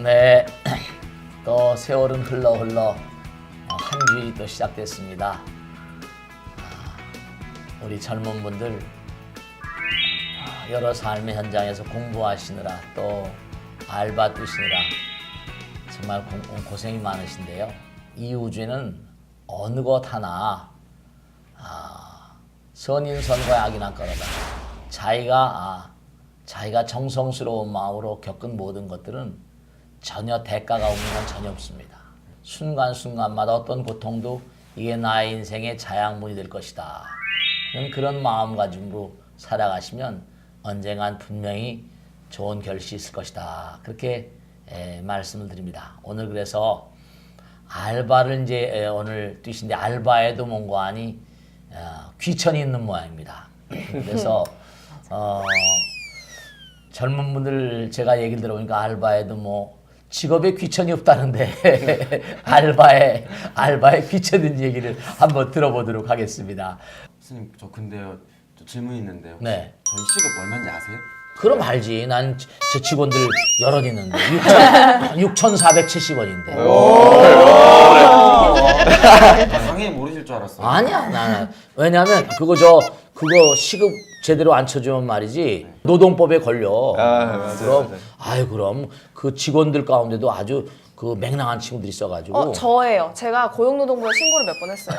네, 또 세월은 흘러 한 주일이 또 시작됐습니다. 우리 젊은 분들 여러 삶의 현장에서 공부하시느라 또 알바 뛰시느라 정말 고생이 많으신데요. 이 우주에는 어느 것 하나 선인선과 악이나 꺼려다 자기가 정성스러운 마음으로 겪은 모든 것들은 전혀 대가가 없는 건 전혀 없습니다. 순간순간마다 어떤 고통도 이게 나의 인생의 자양분이 될 것이다. 그런 마음가짐으로 살아가시면 언젠간 분명히 좋은 결실이 있을 것이다. 그렇게 말씀을 드립니다. 오늘 그래서 알바를 이제 오늘 뛰신데 알바에도 뭔가 하니 귀천이 있는 모양입니다. 그래서 젊은 분들 제가 얘기를 들어보니까 알바에도 뭐 직업에 귀천이 없다는데 알바에 귀천인 얘기를 한번 들어보도록 하겠습니다. 선생님 저 근데요 저 질문 있는데요. 네. 저희 시급 얼마인지 아세요? 그럼 알지. 난 제 직원들 여럿 있는데 6,470원인데. 당연히 모르실 줄 알았어요. 아니야, 나는. 왜냐면 그거 시급 제대로 안 쳐주면 말이지 노동법에 걸려. 맞아요. 그럼 그 직원들 가운데도 아주 그 맹랑한 친구들이 있어가지고. 저예요. 제가 고용노동부에 신고를 몇 번 했어요.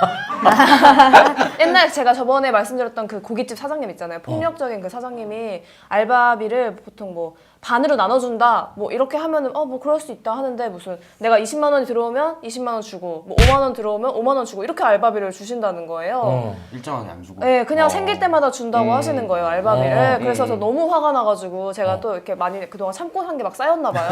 옛날 제가 저번에 말씀드렸던 그 고깃집 사장님 있잖아요. 폭력적인 그 사장님이 알바비를 보통 뭐 반으로 나눠준다 뭐 이렇게 하면은 뭐 그럴 수 있다 하는데 무슨 내가 20만 원이 들어오면 20만 원 주고 뭐 5만 원 들어오면 5만 원 주고 이렇게 알바비를 주신다는 거예요. 일정하게 안 주고. 네, 그냥 생길 때마다 준다고 하시는 거예요, 알바비를. 그래서 저 너무 화가 나가지고 제가 또 이렇게 많이 그동안 참고 산 게 막 쌓였나 봐요.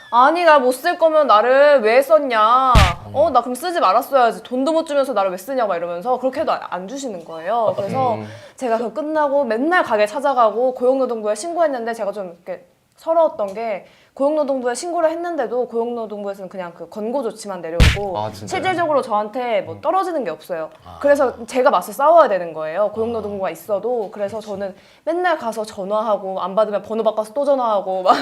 아니 나 못 쓸 거면 나를 왜 썼냐, 나 그럼 쓰지 말았어야지, 돈도 못 주면서 나를 왜 쓰냐 막 이러면서 그렇게 해도 안 주시는 거예요. 그래서 제가 그거 끝나고 맨날 가게 찾아가고 고용노동부에 신고했는데 제가 좀 이렇게 서러웠던 게 고용노동부에 신고를 했는데도 고용노동부에서는 그냥 그 권고 조치만 내려오고 실질적으로 저한테 뭐 떨어지는 게 없어요. 그래서 제가 맞서 싸워야 되는 거예요. 고용노동부가 있어도. 그래서 저는 맨날 가서 전화하고 안 받으면 번호 바꿔서 또 전화하고 막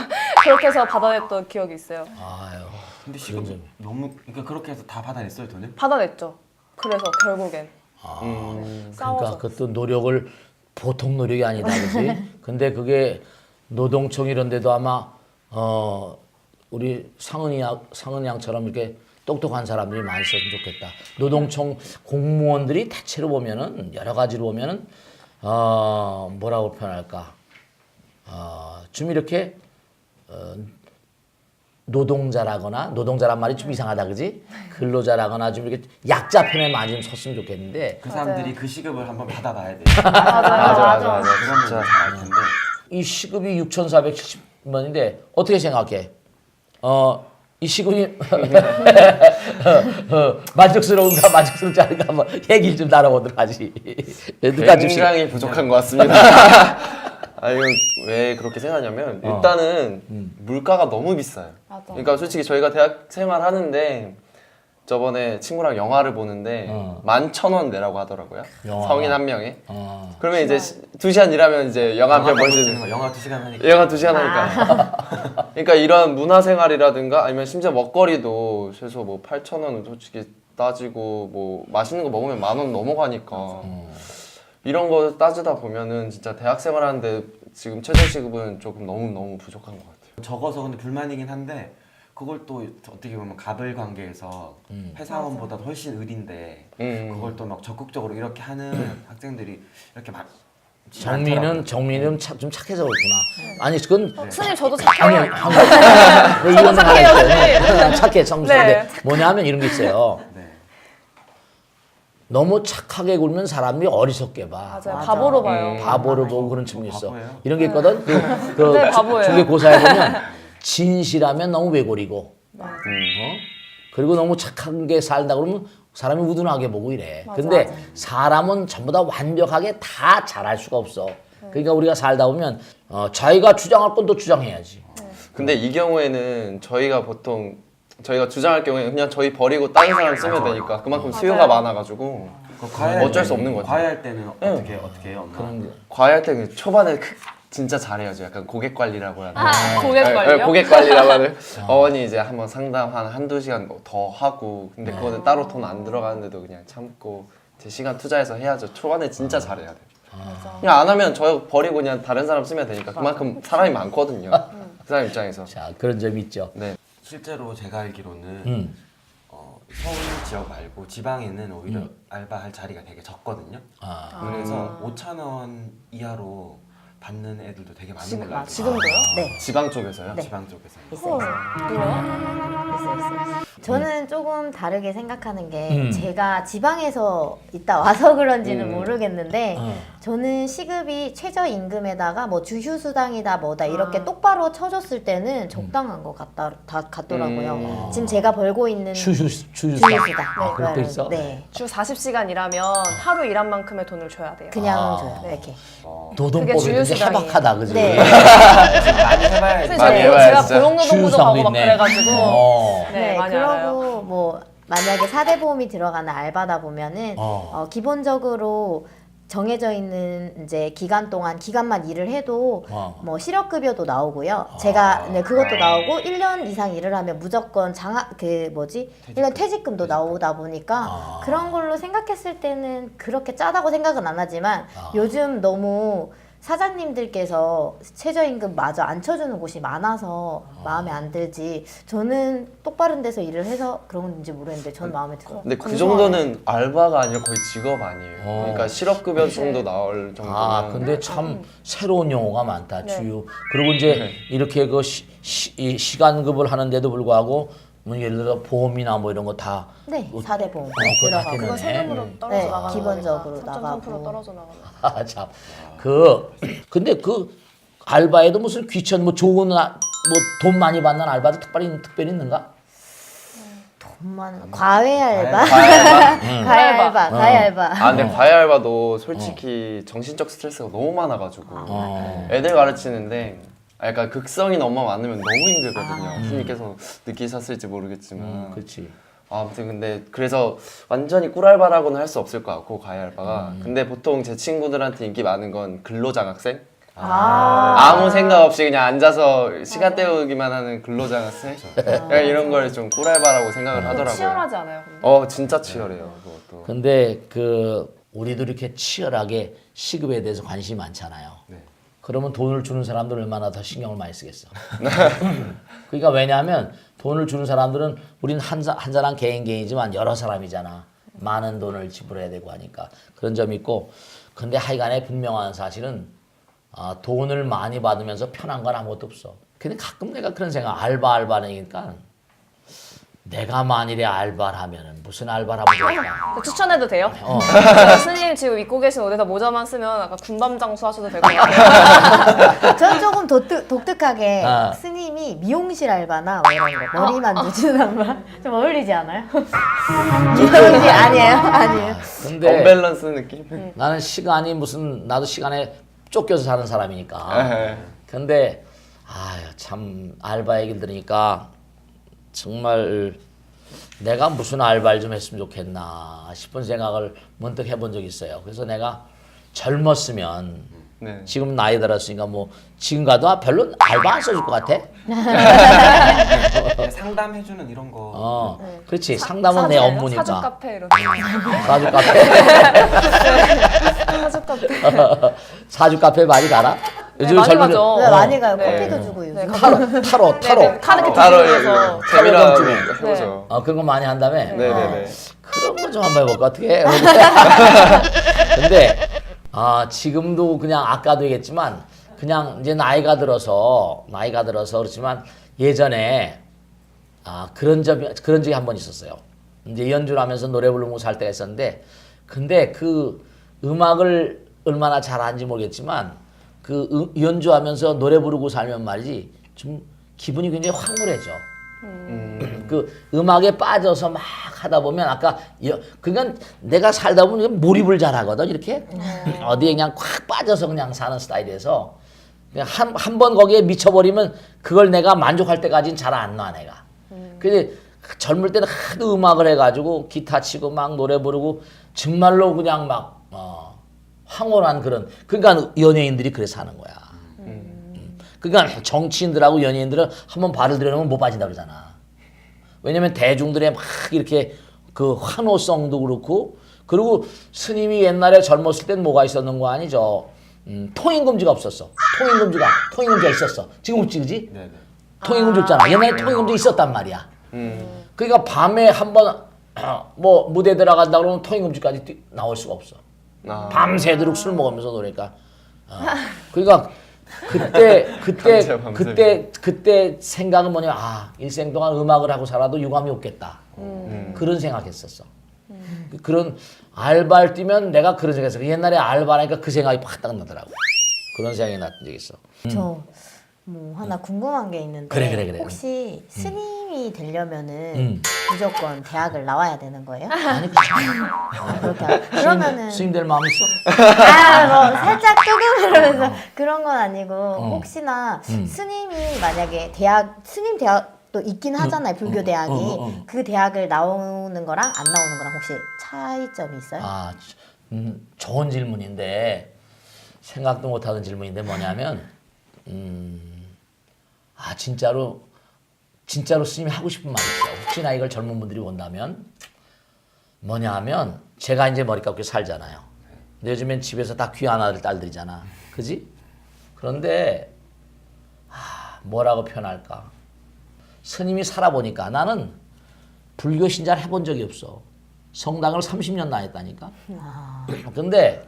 그렇게 해서 받아냈던 기억이 있어요. 아유. 근데 시급 너무 그러니까 그렇게 해서 다 받아냈어요 돈을? 받아냈죠. 그래서 결국엔 싸워서. 그러니까 그것도 노력을 보통 노력이 아니다, 그지? 근데 그게 노동청 이런 데도 아마 우리 상은이 양처럼 이렇게 똑똑한 사람들이 많이 있었으면 좋겠다. 노동청 공무원들이 대체로 보면은 여러 가지로 보면은 뭐라고 표현할까? 좀 이렇게 노동자란 말이 좀 이상하다, 그지? 근로자라거나 좀 이렇게 약자 편에 많이 좀 섰으면 좋겠는데 그 사람들이 그 시급을 한번 받아봐야 돼요. 맞아. 그러면 잘알 텐데. 이 시급이 6,470원인데 어떻게 생각해? 이 시급이 만족스러운가 만족스럽지 않은가 한번 얘기를 좀 나눠보도록 하지. 누가 좀 굉장히 부족한 것 같습니다. 이거 왜 그렇게 생각하냐면 일단은 물가가 너무 비싸요. 맞아. 그러니까 솔직히 저희가 대학 생활 하는데 저번에 친구랑 영화를 보는데 11,000원 내라고 하더라고요. 영화. 성인 한 명에. 그러면 이제 2시간. 2시간 일하면 이제 영화 한 편 볼 수 있는 거 영화 2시간 하니까. 영화 2시간 하니까. 그러니까 이런 문화생활이라든가 아니면 심지어 먹거리도 최소 뭐 8,000원은 솔직히 따지고 뭐 맛있는 거 먹으면 10,000원 넘어가니까 이런 거 따지다 보면은 진짜 대학 생활하는데 지금 최저시급은 조금 너무 부족한 것 같아요. 적어서 근데 불만이긴 한데 그걸 또 어떻게 보면 갑을 관계에서 회사원보다 훨씬 의리인데 그걸 또 막 적극적으로 이렇게 하는 학생들이 이렇게 막 정민은 좀 착해서 그렇구나. 아니 그건 스님 저도 아니 착해요. 내 이건 착해요, 알죠. 착해 성수인데 네. 뭐냐면 이런 게 있어요. 네. 너무 착하게 굴면 사람이 어리석게 봐. 맞아요. 바보로 봐요. 바보를 보고 그런 측면이 있어. 바보예요? 이런 게 있거든. 그 네, 바보예요. 중개 고사에 보면 진실하면 너무 왜고리고, 그리고 너무 착하게 살다 그러면 사람이 우둔하게 보고 이래. 근데 사람은 전부 다 완벽하게 다 잘할 수가 없어. 그러니까 우리가 살다 보면 자기가 주장할 건 또 주장해야지. 근데 이 경우에는 저희가 주장할 경우에 그냥 저희 버리고 다른 사람 쓰면 되니까 그만큼 수요가 많아가지고 그 과외할 어쩔 수 때는- 없는 거죠. 과외할 때는 어떻게 해요? 엄마? 그런 게. 과외할 때 초반에 진짜 잘해야죠. 약간 고객 관리라고 해야 되나? 고객 관리요? 고객 관리라고 하는 어머니 이제 한번 상담 한두 시간 더 하고 근데 그거는 따로 돈 안 들어가는데도 그냥 참고 제 시간 투자해서 해야죠. 초반에 진짜 잘해야 돼요. 그냥 안 하면 저 버리고 그냥 다른 사람 쓰면 되니까 그만큼 사람이 많거든요. 그 사람 입장에서. 자 그런 점이 있죠. 네. 실제로 제가 알기로는 음. 서울 지역 말고 지방에는 오히려 알바할 자리가 되게 적거든요. 그래서 5,000원 이하로 받는 애들도 되게 많은 걸로 알고 지금도요? 네. 지방 쪽에서요? 지방 쪽에서. 있어요. 있어요. 저는 조금 다르게 생각하는 게 제가 지방에서 있다 와서 그런지는 모르겠는데 저는 시급이 최저임금에다가 뭐 주휴수당이다 뭐다 이렇게 똑바로 쳐줬을 때는 적당한 것 같더라고요. 지금 제가 벌고 있는 주휴수당. 주휴수당. 아, 그런 거 있어? 네. 주 40시간 일하면 하루 일한 만큼의 돈을 줘야 돼요. 그냥 줘요. 이렇게. 노동법이 그게 굉장히 주휴수당이에요. 해박하다, 그지? 네. 많이 해봐야지. 선생님 많이 제가, 해봐요, 제가 진짜. 고용노동부도 주휴수당도 가고 막 있네. 그래가지고 네, 많이 그러고 알아요. 뭐 만약에 4대 보험이 들어가는 알바다 보면은 기본적으로 정해져 있는 이제 기간만 일을 해도 뭐 실업급여도 나오고요. 제가 네, 그것도 나오고 1년 이상 일을 하면 무조건 1년 퇴직금도 나오다 보니까 그런 걸로 생각했을 때는 그렇게 짜다고 생각은 안 하지만 요즘 너무 사장님들께서 최저임금 마저 안 쳐주는 곳이 많아서 마음에 안 들지. 저는 똑바른 데서 일을 해서 그런 건지 모르겠는데 전 마음에 들어요. 근데 그 정도는 알바가 아니라 거의 직업 아니에요. 그러니까 실업급여 정도 나올 정도면 아, 근데 참 새로운 용어가 많다. 주유. 그리고 이제 이렇게 그 시간급을 하는데도 불구하고 뭐 예를 들어 보험이나 뭐 이런 거 다 네, 4대 보험 그거 다 들어가고. 그거 세금으로 떨어져 네, 나가는 기본적으로 거니까. 3.3% 나가고. 떨어져 나가는. 아, 참. 근데 그 알바에도 무슨 귀천 뭐 좋은 돈 많이 받는 알바도 특별히 있는가? 과외 알바? 과외 알바. 과외 알바. 아 근데 과외 알바도 솔직히 정신적 스트레스가 너무 많아가지고 애들 가르치는데 약간 극성인 엄마 만나면 너무 힘들거든요. 스님께서 느끼셨을지 모르겠지만 그렇지. 아무튼 근데 그래서 완전히 꿀알바라고는 할 수 없을 것 같고 과외 알바가 근데 보통 제 친구들한테 인기 많은 건 근로장학생 아무 생각 없이 그냥 앉아서 시간 때우기만 하는 근로장학생 이런 걸 좀 꿀알바라고 생각을 하더라고요. 치열하지 않아요? 근데? 진짜 치열해요 그것도. 근데 우리도 이렇게 치열하게 시급에 대해서 관심이 많잖아요. 그러면 돈을 주는 사람들 얼마나 더 신경을 많이 쓰겠어. 그러니까 왜냐하면 돈을 주는 사람들은 우린 한 사람 개인이지만 여러 사람이잖아. 많은 돈을 지불해야 되고 하니까 그런 점이 있고. 근데 하여간에 분명한 사실은 돈을 많이 받으면서 편한 건 아무것도 없어. 근데 가끔 내가 그런 생각, 알바니까 내가 만일에 알바를 하면은 무슨 알바를 하면 좋을까? 추천해도 돼요? 스님 지금 입고 계신 옷에다 모자만 쓰면 아까 군밤 장수 하셔도 될 것 같아요. 저는 조금 독특하게 아. 스님이 미용실 알바나 뭐 이런 거 머리만 누주는 알바 좀 어울리지 않아요? 미용실 아니에요. 근데 언밸런스 느낌? 나는 나도 시간에 쫓겨서 사는 사람이니까. 근데 참 알바 얘기를 들으니까 정말 내가 무슨 알바를 좀 했으면 좋겠나 싶은 생각을 문득 해본 적이 있어요. 그래서 내가 젊었으면 네. 지금 나이 들었으니까 뭐 지금 가도 별로 알바 안 써줄 것 같아. 상담해주는 이런 거. 그렇지. 상담은 내 업무니까. 사주 카페 이런. 사주 카페. 사주 카페. 사주 카페 많이 가나? 요즘 많이 젊은 가죠. 네, 많이 가요. 네. 커피도 주고 요즘. 타로. 카드 따로 기준에서 재미라 중에. 해보죠. 그런 거 많이 한다며? 네네네. 그런 거 좀 한번 해볼까 어떻게? 근데 지금도 그냥 아까도 얘기했지만 그냥 이제 나이가 들어서 그렇지만 예전에 그런 적이 한 번 있었어요. 이제 연주를 하면서 노래 부르고 살 때가 있었는데 근데 그 음악을 얼마나 잘하는지 모르겠지만 그 연주하면서 노래 부르고 살면 말이지 좀 기분이 굉장히 황홀해져. 그 음악에 빠져서 막 하다 보면 그러니까 내가 살다 보면 몰입을 잘하거든 이렇게 어디에 그냥 콱 빠져서 그냥 사는 스타일이어서 그냥 한 번 거기에 미쳐버리면 그걸 내가 만족할 때까지는 잘 안 놔 내가. 근데 젊을 때는 하도 음악을 해가지고 기타 치고 막 노래 부르고 정말로 그냥 막 황홀한 그런 그러니까 연예인들이 그래 사는 거야. 그러니까 정치인들하고 연예인들은 한번 발을 들여놓으면 못 빠진다 그러잖아. 왜냐면 대중들의 막 이렇게 그 환호성도 그렇고 그리고 스님이 옛날에 젊었을 땐 뭐가 있었는 거 아니죠? 통행금지가 없었어. 통행금지가 있었어. 지금 없지 그지? 네네. 통행금지 없잖아. 옛날에 통행금지 있었단 말이야. 그러니까 밤에 한번 뭐 무대 들어간다 그러면 통행금지까지 나올 수가 없어. 밤새도록 술 먹으면서 노래니까. 그러니까 그때 생각은 뭐냐 일생 동안 음악을 하고 살아도 유감이 없겠다 그런 생각했었어. 그런 알바를 뛰면 내가 그런 생각했어. 옛날에 알바라니까 그 생각이 팍딱 나더라고. 그런 생각이 났던 적이 있어. 저 뭐 하나 궁금한 게 있는데 그래. 혹시 스님이 되려면은 무조건 대학을 나와야 되는 거예요? 아니 그렇게 그러면은 스님 될 마음 있어? 뭐 살짝 조금 그러면서 그런 건 아니고 혹시나 스님이 만약에 스님 대학도 있긴 하잖아요. 불교 대학이 그 대학을 나오는 거랑 안 나오는 거랑 혹시 차이점이 있어요? 좋은 질문인데 생각도 못하던 질문인데 뭐냐면 진짜로 스님이 하고 싶은 말이 있어요. 혹시나 이걸 젊은 분들이 본다면 뭐냐 하면 제가 이제 머리 감고 살잖아요. 근데 요즘엔 집에서 다 귀한 아들 딸들이잖아. 그지? 그런데 뭐라고 표현할까? 스님이 살아보니까 나는 불교 신자를 해본 적이 없어. 성당을 30년 다녔다니까. 근데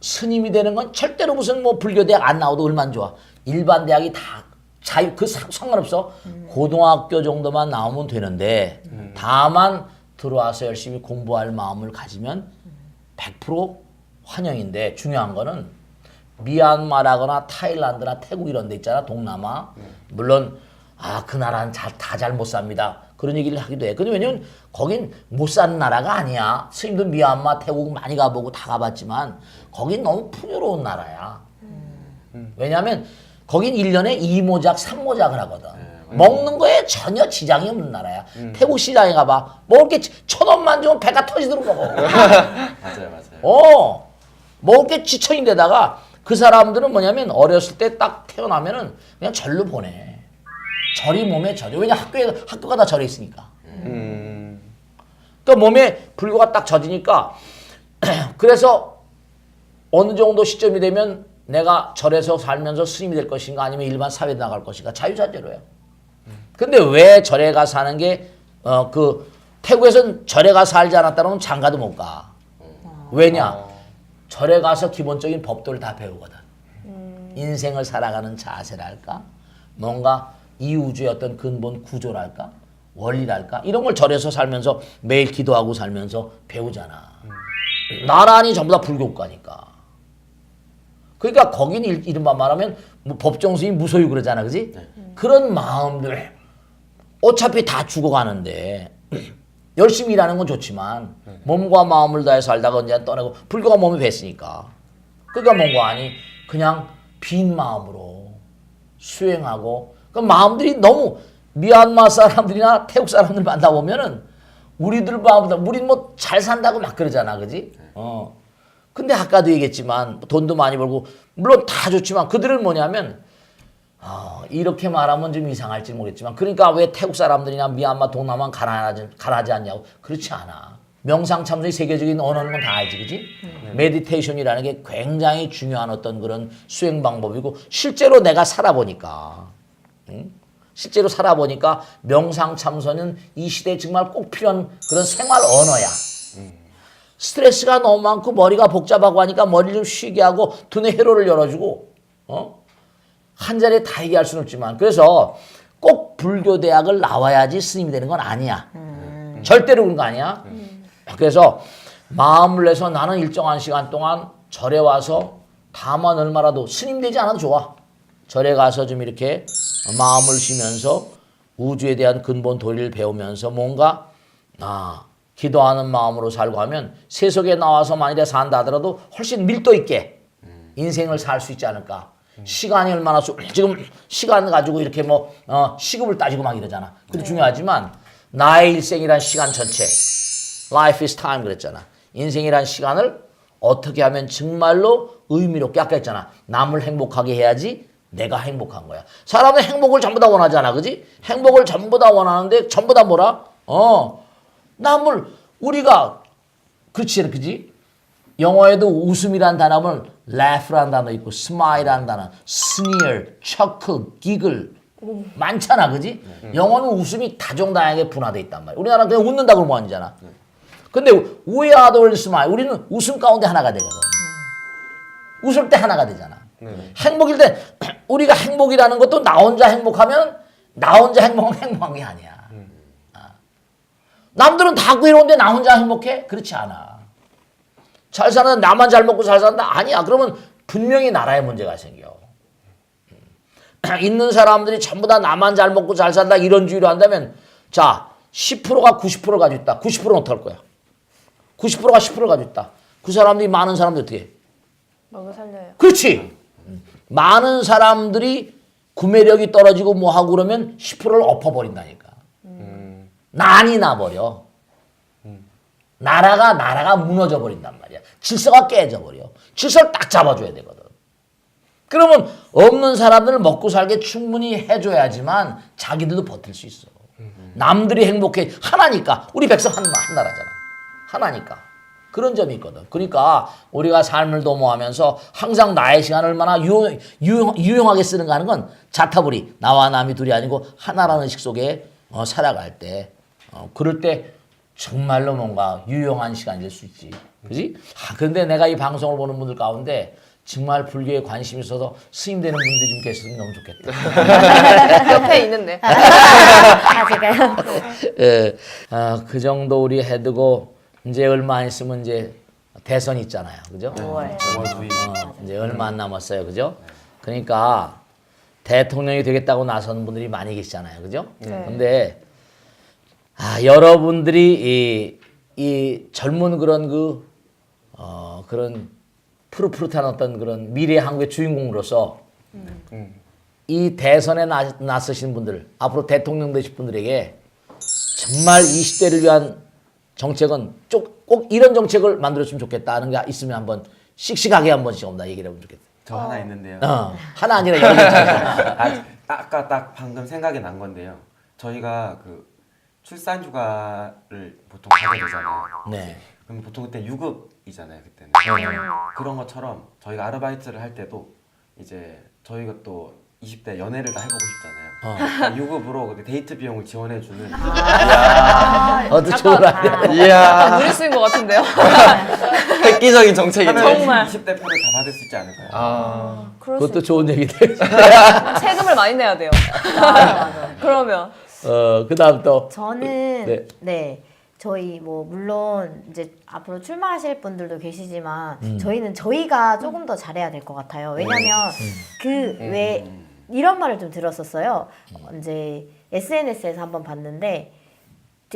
스님이 되는 건 절대로 무슨 뭐 불교 대학 안 나와도 얼마나 좋아. 일반 대학이 다 상관없어. 고등학교 정도만 나오면 되는데 다만 들어와서 열심히 공부할 마음을 가지면 100% 환영인데 중요한 거는 미얀마라거나 타일란드나 태국 이런 데 있잖아. 동남아. 물론 그 나라는 다 잘 못 삽니다. 그런 얘기를 하기도 해. 근데 왜냐면 거긴 못 사는 나라가 아니야. 스님도 미얀마, 태국 많이 가보고 다 가봤지만 거긴 너무 풍요로운 나라야. 왜냐면 거긴 1년에 2모작, 3모작을 하거든. 먹는 거에 전혀 지장이 없는 나라야. 태국 시장에 가봐. 먹을 게 1,000원만 주면 배가 터지도록 먹어. 맞아요. 먹을 게 지천인데다가 그 사람들은 뭐냐면 어렸을 때 딱 태어나면은 그냥 절로 보내. 절이 몸에 절이. 왜냐 학교가 다 절에 있으니까. 그러니까 몸에 불교가 딱 젖으니까 그래서 어느 정도 시점이 되면 내가 절에서 살면서 스님이 될 것인가 아니면 일반 사회에 나갈 것인가 자유자재로요. 근데 왜 절에 가 사는 게 태국에서는 절에 가 살지 않았다 그러면 장가도 못 가. 왜냐? 절에 가서 기본적인 법도를 다 배우거든. 인생을 살아가는 자세랄까? 뭔가 이 우주의 어떤 근본 구조랄까? 원리랄까? 이런 걸 절에서 살면서 매일 기도하고 살면서 배우잖아. 나란히 전부 다 불교국가니까. 그러니까 거긴 이른바 말하면 뭐 법정스님 무소유 그러잖아. 그지? 그런 마음들 어차피 다 죽어가는데 열심히 일하는 건 좋지만 몸과 마음을 다해 살다가 언제 떠나고 불교가 몸에 뱄으니까 그러니까 뭔가 아니 그냥 빈 마음으로 수행하고 그 마음들이 너무 미얀마 사람들이나 태국 사람들 만나보면은 우리들 마음보다 우린 뭐 잘 산다고 막 그러잖아. 그지? 근데 아까도 얘기했지만 돈도 많이 벌고 물론 다 좋지만 그들은 뭐냐면 이렇게 말하면 좀 이상할지 모르겠지만 그러니까 왜 태국 사람들이나 미얀마 동남아 가난하지 않냐고. 그렇지 않아. 명상참선이 세계적인 언어는 건 다 알지. 그지? 메디테이션이라는 게 굉장히 중요한 어떤 그런 수행 방법이고 실제로 내가 살아보니까 명상참선은 이 시대에 정말 꼭 필요한 그런 생활 언어야. 스트레스가 너무 많고 머리가 복잡하고 하니까 머리를 좀 쉬게 하고 두뇌 회로를 열어주고 한 자리에 다 얘기할 수는 없지만 그래서 꼭 불교 대학을 나와야지 스님이 되는 건 아니야. 절대로 그런 거 아니야. 그래서 마음을 내서 나는 일정한 시간 동안 절에 와서 다만 얼마라도 스님 되지 않아도 좋아. 절에 가서 좀 이렇게 마음을 쉬면서 우주에 대한 근본 도리를 배우면서 뭔가 기도하는 마음으로 살고 하면 세속에 나와서 만일에 산다 하더라도 훨씬 밀도 있게 인생을 살 수 있지 않을까. 시간이 얼마나 지금 시간 가지고 이렇게 뭐 시급을 따지고 막 이러잖아. 그것도 중요하지만 나의 일생이란 시간 전체 Life is time 그랬잖아. 인생이란 시간을 어떻게 하면 정말로 의미롭게 아까 했잖아. 남을 행복하게 해야지 내가 행복한 거야. 사람은 행복을 전부 다 원하잖아. 그지? 행복을 전부 다 원하는데 전부 다 뭐라? 남을 우리가 그렇지 그지? 영어에도 웃음이란 단어는 laugh란 단어 있고 smile란 단어, sneer, chuckle, giggle 많잖아. 그지? 영어는 웃음이 다종다양하게 분화돼 있단 말이야. 우리나라는 그냥 웃는다 그러면 아니잖아. 근데 we are the world smile. 우리는 웃음 가운데 하나가 되거든. 웃을 때 하나가 되잖아. 행복일 때 우리가 행복이라는 것도 나 혼자 행복하면 나 혼자 행복한 게 아니야. 남들은 다 괴로운데 나 혼자 행복해? 그렇지 않아. 잘 사는 나만 잘 먹고 잘 산다? 아니야. 그러면 분명히 나라에 문제가 생겨. 있는 사람들이 전부 다 나만 잘 먹고 잘 산다 이런 주의로 한다면 자 10%가 90%를 가지고 있다. 90%는 어떡할 거야? 90%가 10%를 가지고 있다. 그 사람들이 많은 사람들 어떻게 해? 먹여 살려요. 그렇지. 많은 사람들이 구매력이 떨어지고 뭐 하고 그러면 10%를 엎어버린다니까. 난이 나버려. 나라가 무너져 버린단 말이야. 질서가 깨져버려. 질서를 딱 잡아줘야 되거든. 그러면 없는 사람들을 먹고 살게 충분히 해줘야지만 자기들도 버틸 수 있어. 남들이 행복해. 하나니까. 우리 백성 한 나라잖아. 하나니까. 그런 점이 있거든. 그러니까 우리가 삶을 도모하면서 항상 나의 시간을 얼마나 유용하게 쓰는가 하는 건 자타불이 나와 남이 둘이 아니고 하나라는 식 속에 살아갈 때 그럴 때 정말로 뭔가 유용한 시간이 될 수 있지. 그지? 그런데 내가 이 방송을 보는 분들 가운데 정말 불교에 관심이 있어서 스님 되는 분들이 좀 계셨으면 너무 좋겠다. 옆에 있는데. 제가요. 예, 그 정도 우리 해두고 이제 얼마 안 있으면 이제 대선 있잖아요. 그죠? 5월. 5월 9일. 이제 얼마 안 남았어요. 그죠? 그러니까 대통령이 되겠다고 나서는 분들이 많이 계시잖아요. 그죠? 근데 여러분들이 이 젊은 그런 그런 푸릇푸릇한 어떤 그런 미래 한국의 주인공으로서 이 대선에 나서신 분들, 앞으로 대통령 되실 분들에게 정말 20대를 위한 정책은 꼭 이런 정책을 만들었으면 좋겠다는 게 있으면 한번 씩씩하게 한 번씩 얘기를 해보면 좋겠다. 저 하나 있는데요. 하나 아니라 여러 개. 아까 딱 방금 생각이 난 건데요. 저희가 그 출산 휴가를 보통 가게 되잖아요. 네. 그럼 보통 그때 유급이잖아요. 그때는. 그런 것처럼 저희가 아르바이트를 할 때도 이제 저희가 또 20대 연애를 다 해보고 싶잖아요. 그러니까 유급으로 근데 데이트 비용을 지원해주는. 어도 좋은 아이디어. 이야 무리 쓰인 것 같은데요. 획기적인 정책이네. 정말. 20대 표를 다 받을 수 있지 않을까요? 그럴 수 그것도 좋은 얘기네. 세금을 많이 내야 돼요. 그러면 그 다음 또. 저는 네. 저희 뭐 물론 이제 앞으로 출마하실 분들도 계시지만 저희는 저희가 조금 더 잘해야 될 것 같아요. 왜냐면 그 왜 이런 말을 좀 들었었어요. 이제 SNS에서 한번 봤는데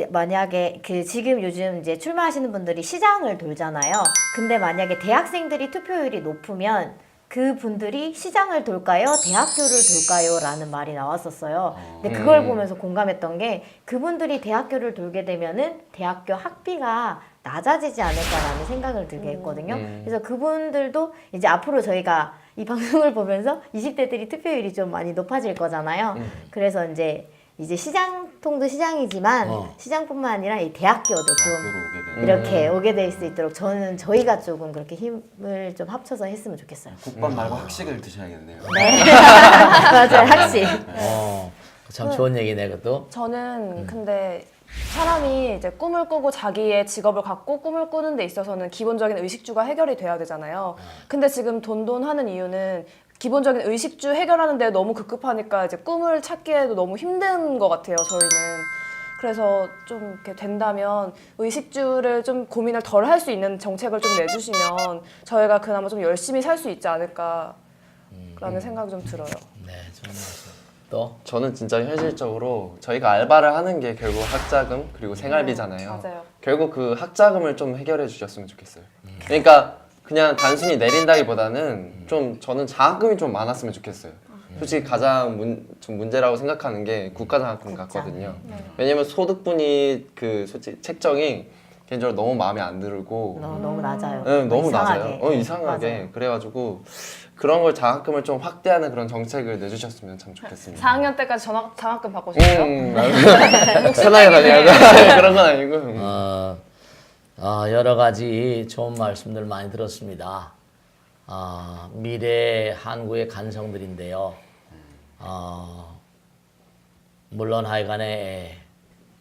만약에 그 지금 요즘 이제 출마하시는 분들이 시장을 돌잖아요. 근데 만약에 대학생들이 투표율이 높으면 그 분들이 시장을 돌까요? 대학교를 돌까요? 라는 말이 나왔었어요. 근데 그걸 보면서 공감했던 게 그분들이 대학교를 돌게 되면은 대학교 학비가 낮아지지 않을까라는 생각을 들게 했거든요. 그래서 그분들도 이제 앞으로 저희가 이 방송을 보면서 20대들이 투표율이 좀 많이 높아질 거잖아요. 그래서 이제 시장통도 시장이지만 시장뿐만 아니라 이 대학교도 좀 이렇게 오게 될 수 있도록 저희가 조금 그렇게 힘을 좀 합쳐서 했으면 좋겠어요. 국밥 말고 학식을 드셔야겠네요. 네. 맞아요, 학식. 참 좋은 얘기네, 그것도. 저는 근데 사람이 이제 꿈을 꾸고 자기의 직업을 갖고 꿈을 꾸는 데 있어서는 기본적인 의식주가 해결이 돼야 되잖아요. 근데 지금 돈돈하는 이유는 기본적인 의식주 해결하는 데 너무 급급하니까 이제 꿈을 찾기에도 너무 힘든 것 같아요, 저희는. 그래서 좀 이렇게 된다면 의식주를 좀 고민을 덜 할 수 있는 정책을 좀 내주시면 저희가 그나마 좀 열심히 살 수 있지 않을까라는 생각이 좀 들어요. 네, 좋은 말씀. 또 저는 진짜 현실적으로 저희가 알바를 하는 게 결국 학자금 그리고 생활비잖아요. 맞아요. 결국 그 학자금을 좀 해결해 주셨으면 좋겠어요. 그러니까 그냥 단순히 내린다기보다는 좀 저는 장학금이 좀 많았으면 좋겠어요. 솔직히 가장 좀 문제라고 생각하는 게 국가장학금 같거든요. 왜냐면 소득분이 그 솔직히 책정이 개인적으로 너무 마음에 안 들고 너무 낮아요. 네, 너무 이상하게. 낮아요. 이상하게. 맞아요. 그래가지고 그런 걸 장학금을 좀 확대하는 그런 정책을 내주셨으면 참 좋겠습니다. 4학년 때까지 장학금 받고 싶어요? 편하게 다녀야죠. 그런 건 아니고. 여러 가지 좋은 말씀들 많이 들었습니다. 미래 한국의 간성들인데요. 물론 하여간에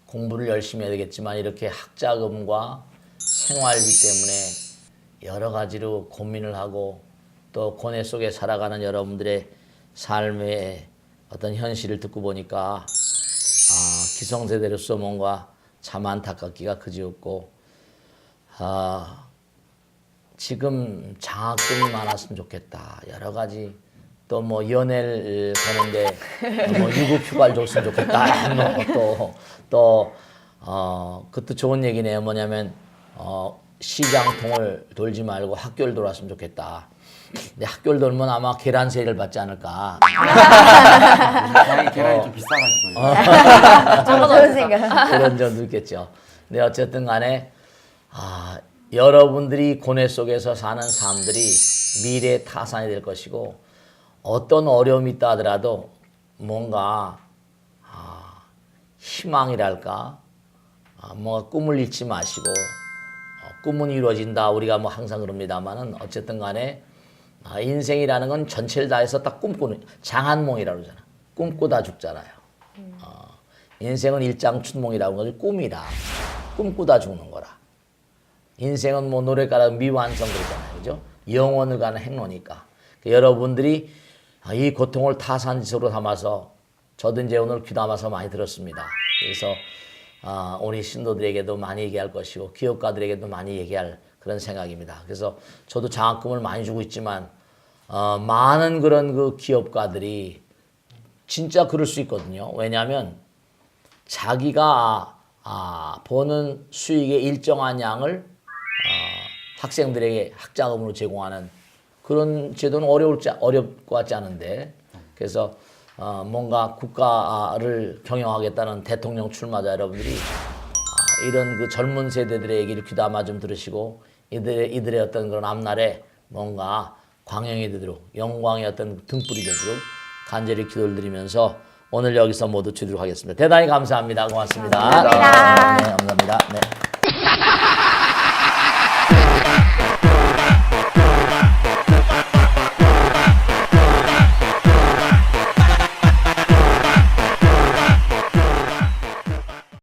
공부를 열심히 해야 되겠지만 이렇게 학자금과 생활비 때문에 여러 가지로 고민을 하고 또 고뇌 속에 살아가는 여러분들의 삶의 어떤 현실을 듣고 보니까 기성세대로서 뭔가 참 안타깝기가 그지없고 지금 장학금이 많았으면 좋겠다. 여러 가지 또 뭐 연애를 거는데 뭐 유급휴가를 줬으면 좋겠다. 그것도 좋은 얘기네요. 뭐냐면 시장통을 돌지 말고 학교를 돌았으면 좋겠다. 근데 학교를 돌면 아마 계란세를 받지 않을까. 다행히 계란이 좀 비싸가지고요. 좋은 생각. 그런 점도 있겠죠. 근데 어쨌든 간에 여러분들이 고뇌 속에서 사는 삶들이 미래의 타산이 될 것이고 어떤 어려움이 있다 하더라도 뭔가 희망이랄까 뭔가 꿈을 잃지 마시고 꿈은 이루어진다 우리가 뭐 항상 그럽니다만은 어쨌든 간에 인생이라는 건 전체를 다해서 딱 꿈꾸는 장한몽이라고 그러잖아. 꿈꾸다 죽잖아요. 인생은 일장춘몽이라고 하는 것이 꿈이라 꿈꾸다 죽는 거라. 인생은 뭐 노래가라 미완성 그러잖아요. 그죠? 영원을 가는 행로니까. 여러분들이 이 고통을 타산지수로 삼아서 저도 이제 오늘 귀담아서 많이 들었습니다. 그래서 우리 신도들에게도 많이 얘기할 것이고 기업가들에게도 많이 얘기할 그런 생각입니다. 그래서 저도 장학금을 많이 주고 있지만 많은 그런 그 기업가들이 진짜 그럴 수 있거든요. 왜냐하면 자기가 버는 수익의 일정한 양을 학생들에게 학자금으로 제공하는 그런 제도는 어려울 것 같지 않은데 그래서 뭔가 국가를 경영하겠다는 대통령 출마자 여러분들이 이런 그 젊은 세대들의 얘기를 귀담아 좀 들으시고 이들의 어떤 그런 앞날에 뭔가 광영이 되도록 영광의 어떤 등불이 되도록 간절히 기도를 드리면서 오늘 여기서 모두 주도록 하겠습니다. 대단히 감사합니다. 고맙습니다. 감사합니다. 네, 감사합니다. 네.